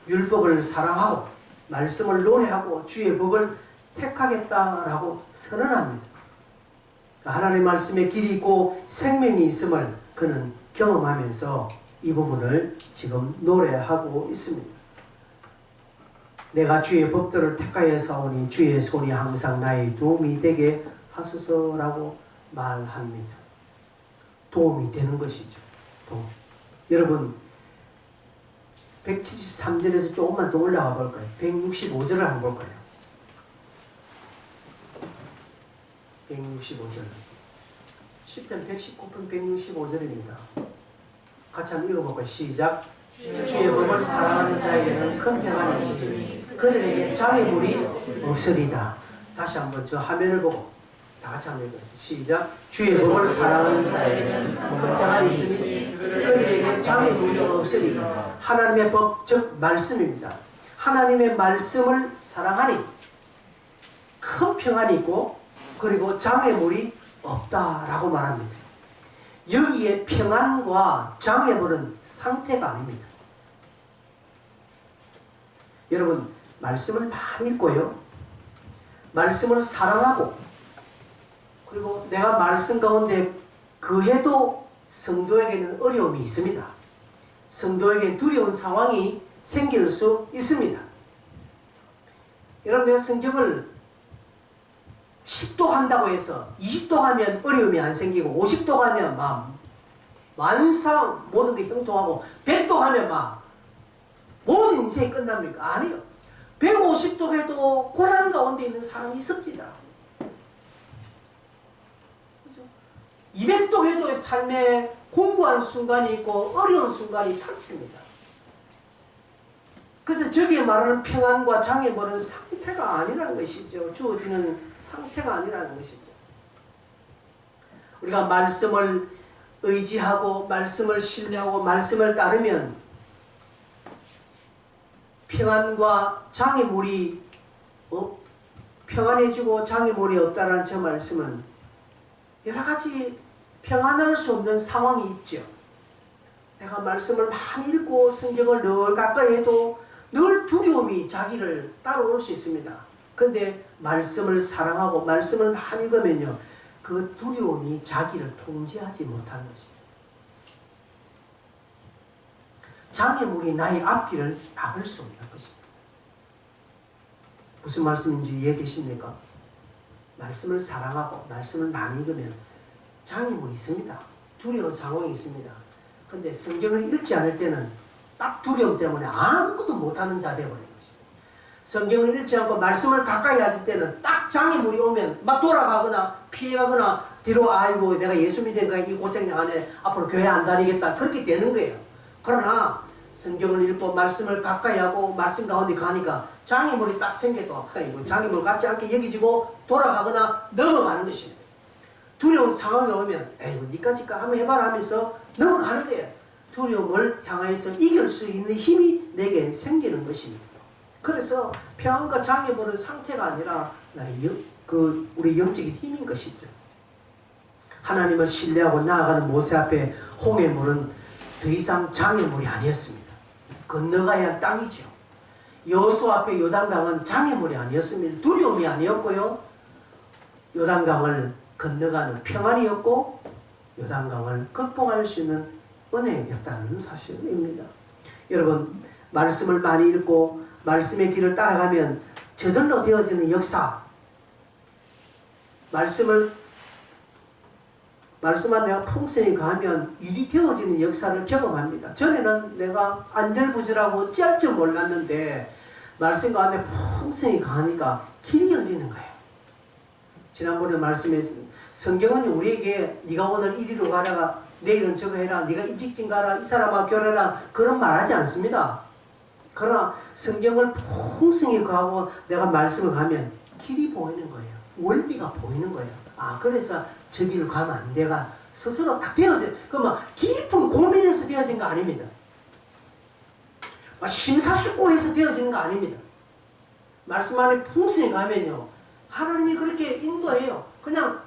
Speaker 1: 율법을 사랑하고 말씀을 노래하고 주의 법을 택하겠다라고 선언합니다. 하나님의 말씀에 길이 있고 생명이 있음을 그는 경험하면서 이 부분을 지금 노래하고 있습니다. 내가 주의 법도를 택하여 사오니 주의 손이 항상 나의 도움이 되게 하소서라고 말합니다. 도움이 되는 것이죠. 도움. 여러분 173절에서 조금만 더 올라가 볼까요? 165절을 한번 볼까요? 165절. 시편 119편 165절입니다. 같이 한번 읽어볼까요? 시작. 주의 법을 사랑하는 자에게는 큰 평안이 있으니 그들에게 장애물이 없으리다. 다시 한번 저 화면을 보고 다 같이 한번 읽어요. 시작. 주의 법을 사랑하는 자에게는 큰 평안이 있으니 그들에게 장애물이 없으리다. 하나님의 법, 즉 말씀입니다. 하나님의 말씀을 사랑하니 큰 평안이 있고 그리고 장애물이 없다라고 말합니다. 여기에 평안과 장애물은 상태가 아닙니다. 여러분, 말씀을 많이 읽고요. 말씀을 사랑하고 그리고 내가 말씀 가운데 그해도 성도에게는 어려움이 있습니다. 성도에게 두려운 상황이 생길 수 있습니다. 여러분, 내가 성경을 10도 한다고 해서 20도 하면 어려움이 안 생기고 50도 하면 막 완상 모든 게 형통하고 100도 하면 막 모든 인생이 끝납니까? 아니요. 150도 해도 고난 가운데 있는 사람이 있습니다. 그죠? 200도 해도 삶에 공부한 순간이 있고 어려운 순간이 닥칩니다. 그래서 저기에 말하는 평안과 장애물은 상태가 아니라는 것이죠. 주어지는 상태가 아니라는 것이죠. 우리가 말씀을 의지하고 말씀을 신뢰하고 말씀을 따르면 평안과 장애물이 평안해지고 장애물이 없다는 저 말씀은 여러 가지 평안할 수 없는 상황이 있죠. 내가 말씀을 많이 읽고 성경을 늘 가까이 해도 늘 두려움이 자기를 따라올 수 있습니다. 그런데 말씀을 사랑하고 말씀을 많이 읽으면요, 그 두려움이 자기를 통제하지 못하는 것입니다. 장애물이 나의 앞길을 막을 수 없는 것입니다. 무슨 말씀인지 이해되십니까? 말씀을 사랑하고 말씀을 많이 읽으면 장애물이 있습니다. 두려운 상황이 있습니다. 그런데 성경을 읽지 않을 때는 딱 두려움 때문에 아무것도 못하는 자 되어버린 것입니다. 성경을 읽지 않고 말씀을 가까이 하실 때는 딱 장애물이 오면 막 돌아가거나 피해가거나 뒤로 아이고 내가 예수 믿으니까 이 고생 안에 앞으로 교회 안 다니겠다 그렇게 되는 거예요. 그러나 성경을 읽고 말씀을 가까이 하고 말씀 가운데 가니까 장애물이 딱 생겨도 아이고 장애물 같지 않게 여기지고 돌아가거나 넘어가는 것입니다. 두려운 상황이 오면 에이구 니까짓까 한번 해봐라 하면서 넘어가는 거예요. 두려움을 향해서 이길 수 있는 힘이 내게 생기는 것입니다. 그래서 평안과 장애물은 상태가 아니라 우리 영적인 힘인 것이죠. 하나님을 신뢰하고 나아가는 모세 앞에 홍해물은 더 이상 장애물이 아니었습니다. 건너가야 할 땅이죠. 여호수아 앞에 요단강은 장애물이 아니었습니다. 두려움이 아니었고요. 요단강을 건너가는 평안이었고 요단강을 극복할 수 있는 은혜였다는 사실입니다. 여러분, 말씀을 많이 읽고 말씀의 길을 따라가면 저절로 되어지는 역사, 말씀만 내가 풍성히 가하면 일이 되어지는 역사를 경험합니다. 전에는 내가 안절부절하고 어찌할 줄 몰랐는데 말씀 가운데 풍성히 가하니까 길이 열리는 거예요. 지난번에 말씀했습니다. 성경은 우리에게 네가 오늘 이리로 가다가 내일은 저거 해라, 네가 이 직진 가라, 이 사람과 결혼해라, 그런 말 하지 않습니다. 그러나 성경을 풍성히 가고 내가 말씀을 가면 길이 보이는 거예요. 원리가 보이는 거예요. 아, 그래서 저기를 가면 안 돼가 스스로 딱 되어져요. 그러면 깊은 고민에서 되어진 거 아닙니다. 심사숙고해서 되어지는 거 아닙니다. 말씀 안에 풍성히 가면요, 하나님이 그렇게 인도해요. 그냥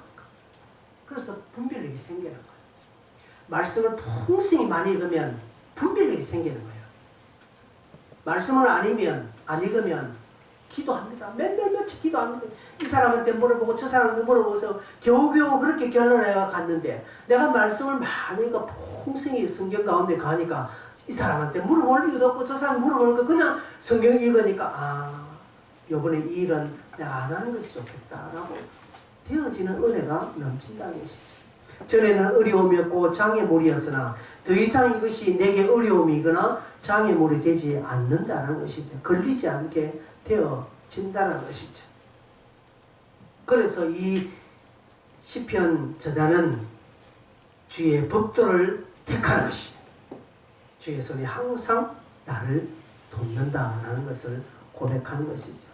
Speaker 1: 그래서 분별력이 생기는 거예요. 말씀을 풍성히 많이 읽으면 분별력이 생기는 거예요. 말씀을 안 읽으면 기도합니다. 맨날 며칠 기도합니다. 이 사람한테 물어보고 저 사람한테 물어보고서 겨우겨우 그렇게 결론해 갔는데 내가 말씀을 많이 읽고 풍성히 성경 가운데 가니까 이 사람한테 물어볼 이유도 없고 저 사람 물어보니까 그냥 성경 읽으니까 아, 요번에 이 일은 내가 안 하는 것이 좋겠다라고 되어지는 은혜가 넘친다는 것이죠. 전에는 어려움이었고 장애물이었으나 더 이상 이것이 내게 어려움이거나 장애물이 되지 않는다는 것이죠. 걸리지 않게 되어진다는 것이죠. 그래서 이 시편 저자는 주의 법도를 택하는 것입니다. 주의 손이 항상 나를 돕는다라는 것을 고백하는 것이죠.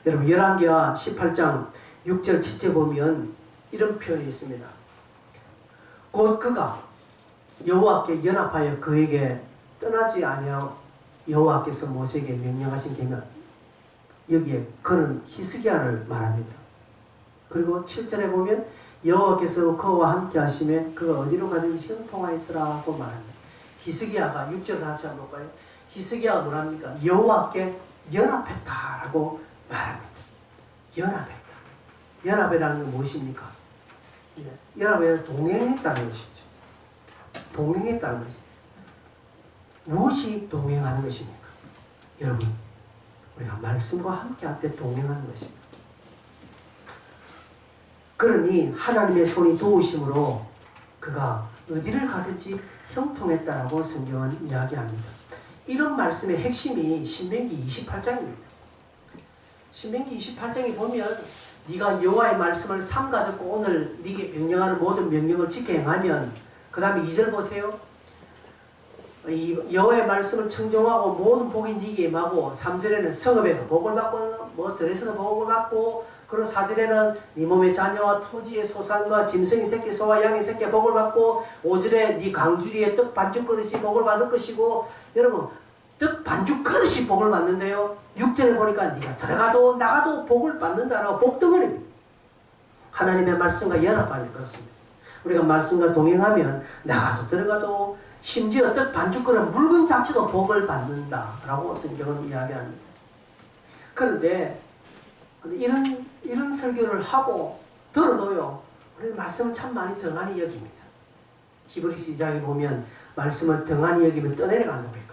Speaker 1: 여러분, 열왕기하 18장 6절 7절 보면 이런 표현이 있습니다. 곧 그가 여호와께 연합하여 그에게 떠나지 아니하여 여호와께서 모세에게 명령하신 계명, 여기에 그는 히스기야를 말합니다. 그리고 7절에 보면 여호와께서 그와 함께 하심에 그가 어디로 가든지 형통하였더라고 말합니다. 히스기야가 6절 다시 한번 볼까요? 히스기야가 뭐랍니까? 여호와께 연합했다라고 말합니다. 연합했다. 연합이라는 건 무엇입니까? 연합에 동행했다는 것이죠. 동행했다는 것이죠. 무엇이 동행하는 것입니까? 여러분, 우리가 말씀과 함께 할 때 동행하는 것입니다. 그러니 하나님의 손이 도우심으로 그가 어디를 가든지 형통했다라고 성경은 이야기합니다. 이런 말씀의 핵심이 신명기 28장입니다. 신명기 28장에 보면 네가 여호와의 말씀을 삼가 듣고 오늘 네게 명령하는 모든 명령을 지켜 행하면, 그 다음에 2절 보세요. 이 여호와의 말씀을 청종하고 모든 복이 네게 임하고, 3절에는 성읍에도 복을 받고 뭐 들에서도 복을 받고, 그리고 4절에는 네 몸의 자녀와 토지의 소산과 짐승의 새끼 소와 양의 새끼 복을 받고, 5절에 네 강주리의 떡 반죽 그릇이 복을 받을 것이고, 여러분 떡 반죽 그릇이 복을 받는데요. 6절에 보니까 네가 들어가도 나가도 복을 받는다라고 복덩어리입니다. 하나님의 말씀과 연합하니 그렇습니다. 우리가 말씀과 동행하면 나가도 들어가도 심지어 떡 반죽 그릇 물건 자체도 복을 받는다라고 성경은 이야기합니다. 그런데 이런 설교를 하고 들어도요, 우리 말씀을 참 많이 등한히 여깁니다. 히브리서 2장에 보면 말씀을 등한히 여기면 떠내려간다고 했거든요.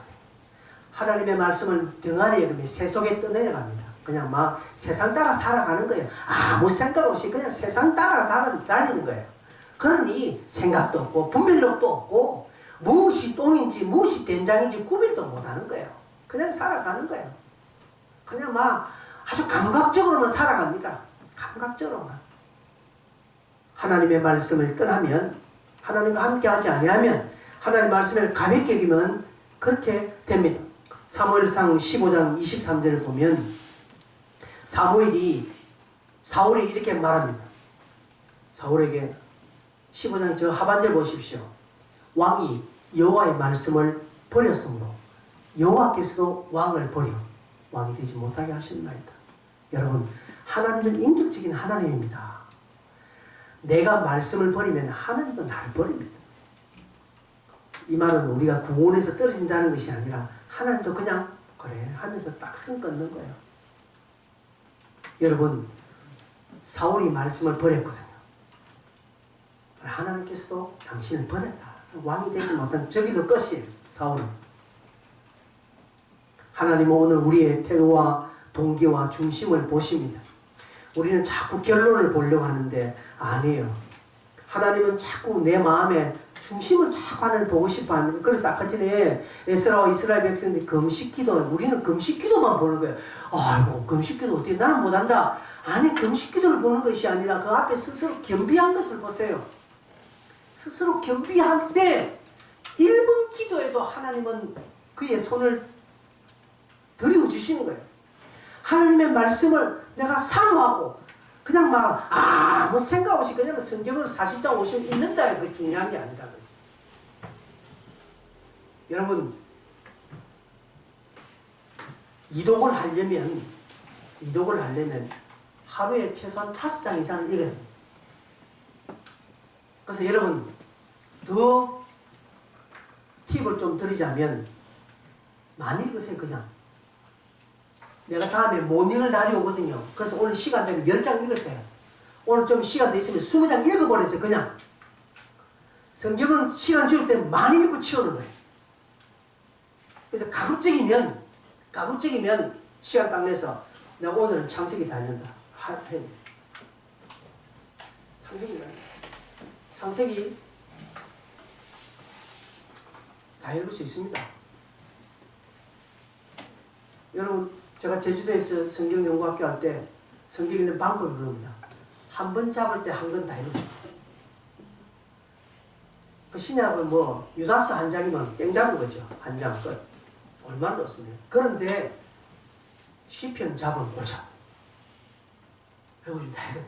Speaker 1: 하나님의 말씀을 등한히 여기면 세속에 떠내려갑니다. 그냥 막 세상 따라 살아가는 거예요. 아무 생각 없이 그냥 세상 따라 다니는 거예요. 그러니 생각도 없고 분별력도 없고 무엇이 똥인지 무엇이 된장인지 구별도 못하는 거예요. 그냥 살아가는 거예요. 그냥 막 아주 감각적으로만 살아갑니다. 감각적으로만. 하나님의 말씀을 떠나면, 하나님과 함께 하지 아니하면, 하나님의 말씀을 가볍게 여기면 그렇게 됩니다. 사무엘상 15장 23절을 보면 사울이 이렇게 말합니다. 사울에게 15장 저 하반절 보십시오. 왕이 여호와의 말씀을 버렸으므로 여호와께서도 왕을 버려 왕이 되지 못하게 하셨나이다. 여러분, 하나님은 인격적인 하나님입니다. 내가 말씀을 버리면 하나님도 나를 버립니다. 이 말은 우리가 구원에서 떨어진다는 것이 아니라 하나님도 그냥 그래 하면서 딱 선 끊는 거예요. 여러분, 사울이 말씀을 버렸거든요. 하나님께서도 당신을 버렸다. 왕이 되지 못한 저기도 끝이에요. 사울은. 하나님은 오늘 우리의 태도와 동기와 중심을 보십니다. 우리는 자꾸 결론을 보려고 하는데 아니에요. 하나님은 자꾸 내 마음에 중심을 자꾸 하나님 보고 싶어 합니다. 그래서 아까 전에 에스라와 이스라엘 백성들이 금식기도, 우리는 금식기도만 보는 거예요. 아이고 금식기도 어떻게 나는 못한다. 아니 금식기도를 보는 것이 아니라 그 앞에 스스로 겸비한 것을 보세요. 스스로 겸비할 때 1분 기도에도 하나님은 그의 손을 들이워 주시는 거예요. 하나님의 말씀을 내가 사모하고 그냥 막 아무 생각 없이 그냥 성경을 40장 50장 읽는다. 그 중요한 게 아니다. 여러분, 이독을 하려면 하루에 최소한 5장 이상을 읽어야 됩니다. 그래서 여러분 더 팁을 좀 드리자면 많이 읽으세요. 그냥 내가 다음에 모닝을 날이 오거든요. 그래서 오늘 시간 되면 10장 읽으세요. 오늘 좀 시간 돼 있으면 20장 읽어버리세요. 그냥 성경은 시간 지울 때 많이 읽고 치우는 거예요. 그래서 가급적이면 시간 딱 내서 내가 오늘은 창세기 다 읽는다. 창세기 다 읽을 수 있습니다. 여러분, 제가 제주도에서 성경연구학교 할 때 성경 읽는 방법을 배웁니다. 한 번 잡을 때 한 권 다 읽어요. 그 신약은 뭐 유다서 한 장이면 땡 잡은 거죠. 한 장 끝. 얼마나 넣습니까? 그런데 시편 잡은 보자. 배우면 다 해야 돼요.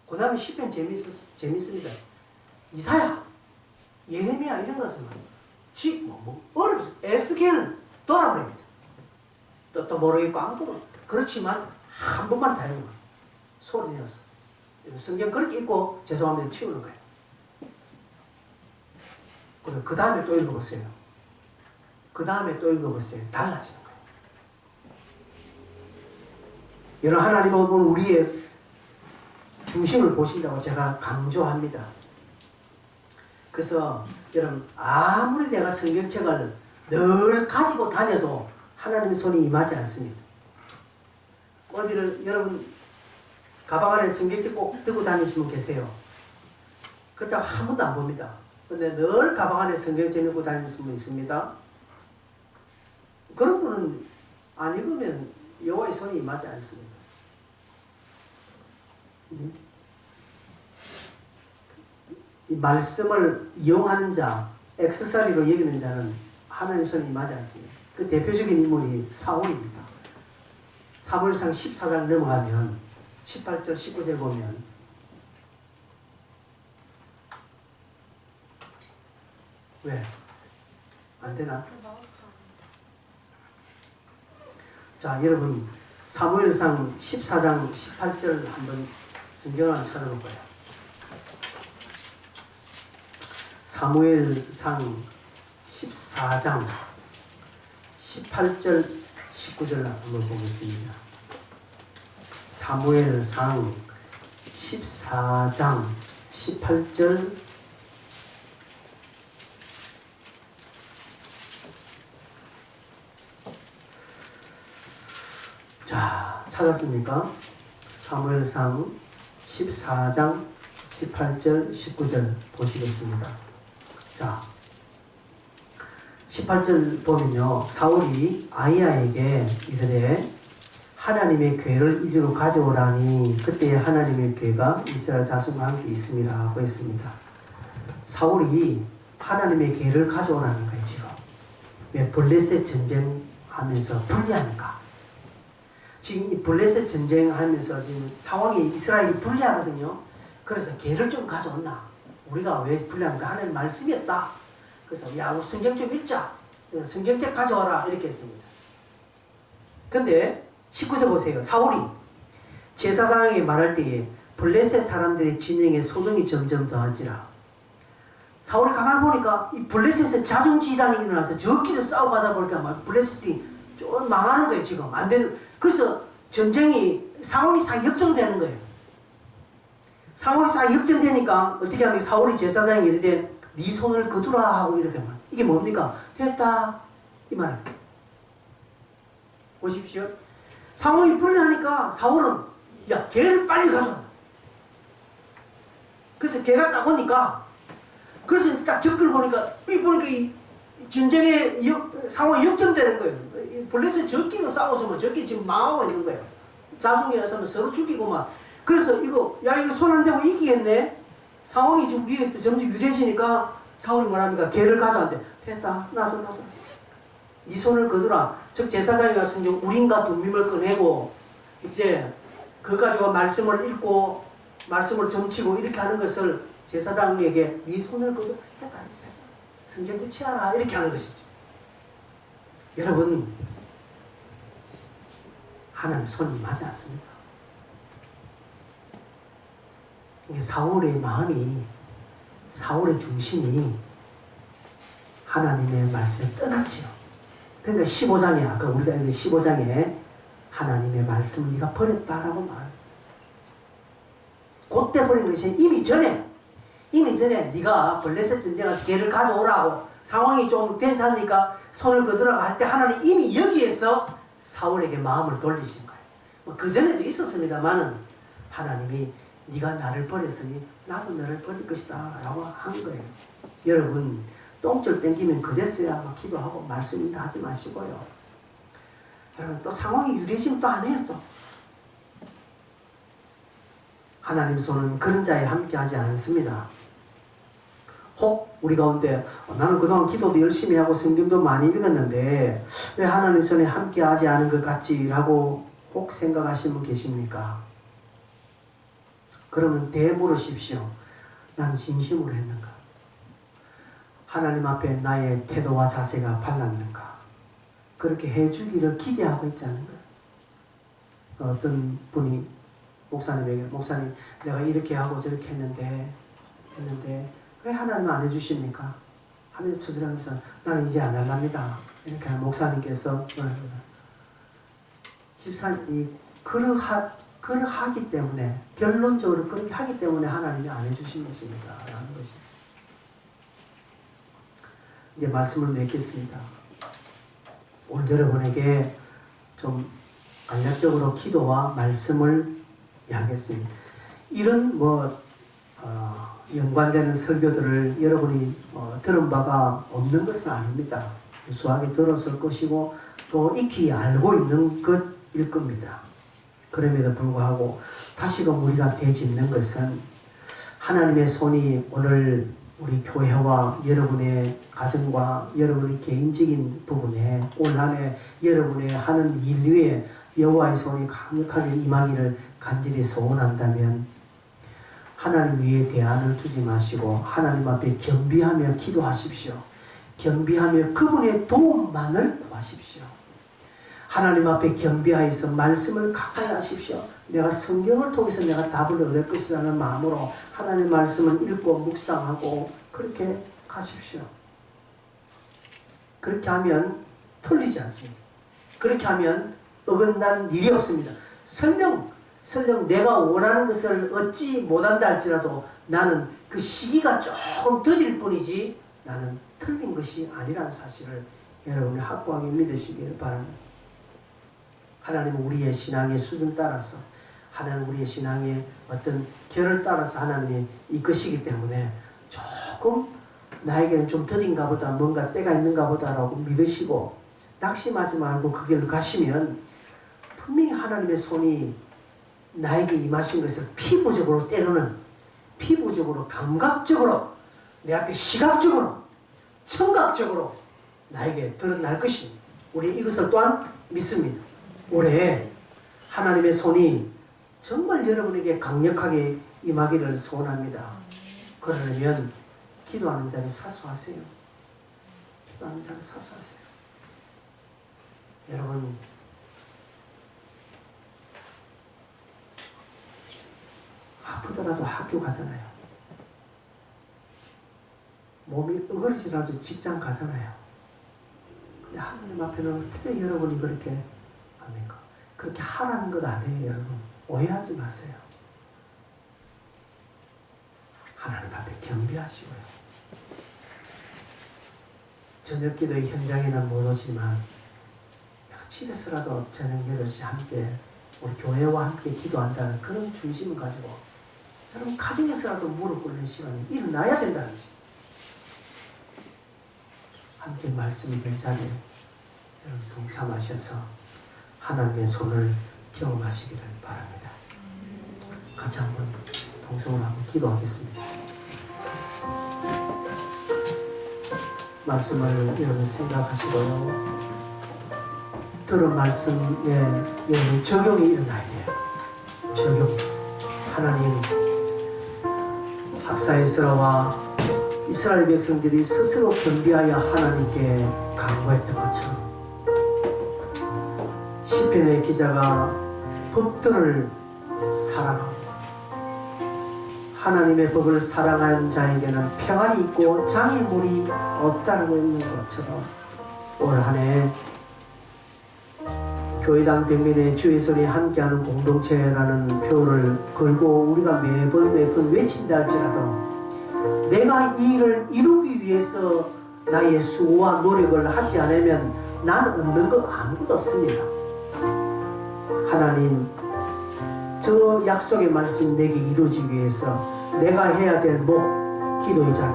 Speaker 1: 그 다음에 시편 재밌습니다. 이사야, 예레미야 이런 것은 어렵습니다. 에스겔은 돌아버립니다. 또 모르겠고 아무도 모르겠고. 그렇지만 한 번만 다 읽으면 소리 내었어. 성경 그렇게 읽고 죄송합니다 치우는 거예요. 그리고 그 다음에 또 읽어보세요. 달라지는 거예요. 여러분, 하나님은 오늘 우리의 중심을 보신다고 제가 강조합니다. 그래서 여러분, 아무리 내가 성경책을 늘 가지고 다녀도 하나님의 손이 임하지 않습니다. 어디를 여러분 가방 안에 성경책 꼭 들고 다니시면 계세요. 그렇다고 한 번도 안 봅니다. 근데 늘 가방 안에 성경책 들고 다니시는 분 있습니다. 그런 분은 안 읽으면 여호와의 손이 임하지 않습니다. 이 말씀을 이용하는 자, 액세서리로 여기는 자는 하나님의 손이 임하지 않습니다. 그 대표적인 인물이 사울입니다. 사무엘상 14장 넘어가면 18절 19절 보면 왜? 안 되나? 자, 여러분 사무엘상 14장 18절 한번 성경을 한번 찾아볼 거예요. 사무엘상 14장 18절 19절 한번 보겠습니다. 사무엘상 14장 18절 자, 찾았습니까? 사무엘상 14장 18절 19절 보시겠습니다. 자, 18절 보면요, 사울이 아히야에게 이르되 하나님의 궤를 이리로 가져오라니 그때 하나님의 궤가 이스라엘 자손과 함께 있음이라 하고 했습니다. 사울이 하나님의 궤를 가져오라는 거예요. 지금 왜 블레셋 전쟁하면서 불리하니까. 지금 이 블레셋 전쟁하면서 지금 상황이 이스라엘이 불리하거든요. 그래서 궤를 좀 가져온나. 우리가 왜 불리합니까? 하나님 말씀이었다. 그래서 야, 우리 성경 좀 읽자. 성경책 가져와라. 이렇게 했습니다. 근데 19절 보세요. 사울이 제사장에게 말할 때에 블레셋 사람들의 진영에 소동이 점점 더한지라. 사울이 가만히 보니까 이 블레셋에 자중지단이 일어나서 저끼리 싸우고 가다 보니까 막 블레셋이 좀 망하는 거예요. 지금 안 되는. 그래서 전쟁이 상황이 싹 역전되는 거예요. 상황이 싹 역전되니까 어떻게 하면 사울이 제사장이 이르되 네 손을 거두라 하고 이렇게 말. 이게 뭡니까? 됐다 이 말입니다. 보십시오. 상황이 불리하니까 사울은 야 개를 빨리 가져와. 그래서 개가 딱 오니까 그래서 딱 접근을 보니까 이 전쟁의 상황이 역전되는 거예요. 블레셋 적기가 싸워서 적기 지금 망하고 있는 거예요. 자중이라서 서로 죽이고 막. 그래서 이거 손 안 대고 이기겠네. 상황이 지금 위에 점점 유대해지니까 사울이 뭐랍니까? 개를 가져왔는데 됐다 놔둬. 네 손을 거두라. 즉 제사장이 가서 이제 우림과 둠밈을 꺼내고 이제 그거 가지고 말씀을 읽고 말씀을 점치고 이렇게 하는 것을 제사장에게 네 손을 거두 했다. 성경도 치아라 이렇게 하는 것이죠. 여러분 하나님 손이 맞지 않습니다. 이게 사울의 마음이 사울의 중심이 하나님의 말씀에 떠났지요. 그러니까 15장에 아까 우리가 읽은 15장에 하나님의 말씀을 네가 버렸다라고 말합니다. 그때 버린 것이 이미 전에 네가 블레셋 전쟁에서 개를 가져오라고 상황이 좀 괜찮으니까 손을 거두라고 할 때 하나님 이미 여기에서 사울에게 마음을 돌리신 거예요. 뭐 그전에도 있었습니다만은 하나님이 네가 나를 버렸으니 나도 너를 버릴 것이다 라고 한 거예요. 여러분 똥줄 땡기면 그랬어야 막 기도하고 말씀 다 하지 마시고요. 여러분 또 상황이 유리해지면 또 안 해요. 또 하나님 손은 그런 자에 함께 하지 않습니다. 혹 우리 가운데 나는 그동안 기도도 열심히 하고 성경도 많이 읽었는데 왜 하나님 손에 함께 하지 않은 것 같지? 라고 혹 생각하시는 분 계십니까? 그러면 되물으십시오. 나는 진심으로 했는가? 하나님 앞에 나의 태도와 자세가 발랐는가? 그렇게 해주기를 기대하고 있지 않은가? 어떤 분이 목사님에게 목사님 내가 이렇게 하고 저렇게 했는데 왜 하나님 안 해주십니까? 하면서 두드러면서 나는 이제 안 할랍니다. 이렇게 하는 목사님께서 집사님이 그러하기 때문에 결론적으로 그렇게 하기 때문에 하나님이 안 해주신 것입니다. 라는 것이 이제 말씀을 맺겠습니다. 오늘 여러분에게 좀 간략적으로 기도와 말씀을 이야기했습니다. 이런 연관되는 설교들을 여러분이 들은 바가 없는 것은 아닙니다. 수학이 들었을 것이고 또 익히 알고 있는 것일 겁니다. 그럼에도 불구하고 다시금 우리가 되짚는 것은 하나님의 손이 오늘 우리 교회와 여러분의 가정과 여러분의 개인적인 부분에 올 한해 여러분의 하는 일 위에 여호와의 손이 강력하게 임하기를 간절히 소원한다면 하나님 위에 대안을 두지 마시고 하나님 앞에 겸비하며 기도하십시오. 겸비하며 그분의 도움만을 구하십시오. 하나님 앞에 겸비하여서 말씀을 가까이 하십시오. 내가 성경을 통해서 내가 답을 얻을 것이라는 마음으로 하나님의 말씀을 읽고 묵상하고 그렇게 하십시오. 그렇게 하면 틀리지 않습니다. 그렇게 하면 어긋난 일이 없습니다. 설령 내가 원하는 것을 얻지 못한다 할지라도 나는 그 시기가 조금 더딜 뿐이지 나는 틀린 것이 아니라는 사실을 여러분이 확고하게 믿으시길 바랍니다. 하나님은 우리의 신앙의 수준 따라서 하나님 우리의 신앙의 어떤 결을 따라서 하나님이 이끄시기 때문에 조금 나에게는 좀 더딘가 보다 뭔가 때가 있는가 보다라고 믿으시고 낙심하지 말고 그 길로 가시면 분명히 하나님의 손이 나에게 임하신 것을 피부적으로 때로는 피부적으로 감각적으로 내 앞에 시각적으로 청각적으로 나에게 드러날 것입니다. 우리 이것을 또한 믿습니다. 올해 하나님의 손이 정말 여러분에게 강력하게 임하기를 소원합니다. 그러려면 기도하는 자를 사수하세요. 기도하는 자를 사수하세요. 여러분 아프더라도 학교 가잖아요. 몸이 어그러지라도 직장 가잖아요. 근데 하나님 앞에는 어떻게 여러분이 그렇게 합니까? 그렇게 하라는 것 아니에요, 여러분. 오해하지 마세요. 하나님 앞에 경배하시고요. 저녁 기도 현장에는 못 오지만 집에서라도 저녁 8시 함께 우리 교회와 함께 기도한다는 그런 중심을 가지고 여러분 가정에서라도 무릎 꿇는 시간이 일어나야 된다는 거지. 함께 말씀이 된 자리에 여러분 동참하셔서 하나님의 손을 경험하시기를 바랍니다. 같이 한번 동성으로 한번 기도하겠습니다. 말씀을 여러분 생각하시고요. 들은 말씀에 여러분 적용이 일어나야 돼요. 적용. 하나님 학사에스라와 이스라엘 백성들이 스스로 겸비하여 하나님께 간구했던 것처럼 시편의 기자가 법들을 사랑하고 하나님의 법을 사랑하는 자에게는 평안이 있고 장애물이 없다고 있는 것처럼 올 한 해 교회당 벽면에 주의 소리 함께하는 공동체라는 표를 걸고 우리가 매번 외친다 할지라도 내가 이 일을 이루기 위해서 나의 수고와 노력을 하지 않으면 난 얻는 거 아무것도 없습니다. 하나님, 저 약속의 말씀 내게 이루어지기 위해서 내가 해야 될 기도의 자리,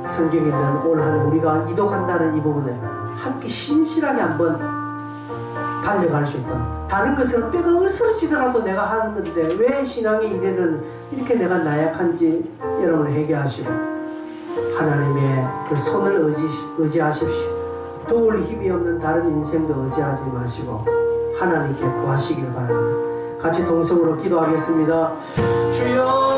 Speaker 1: 성경에 있는 올 한 해 우리가 이독한다는 이 부분에 함께 신실하게 한번 달려갈 수 있도록. 다른 것은 뼈가 으스러지더라도 내가 하는 건데 왜 신앙의 일에는 이렇게 내가 나약한지 여러분 회개하시고 하나님의 그 손을 의지하십시오. 도울 힘이 없는 다른 인생도 의지하지 마시고 하나님께 구하시길 바랍니다. 같이 동성으로 기도하겠습니다. 주여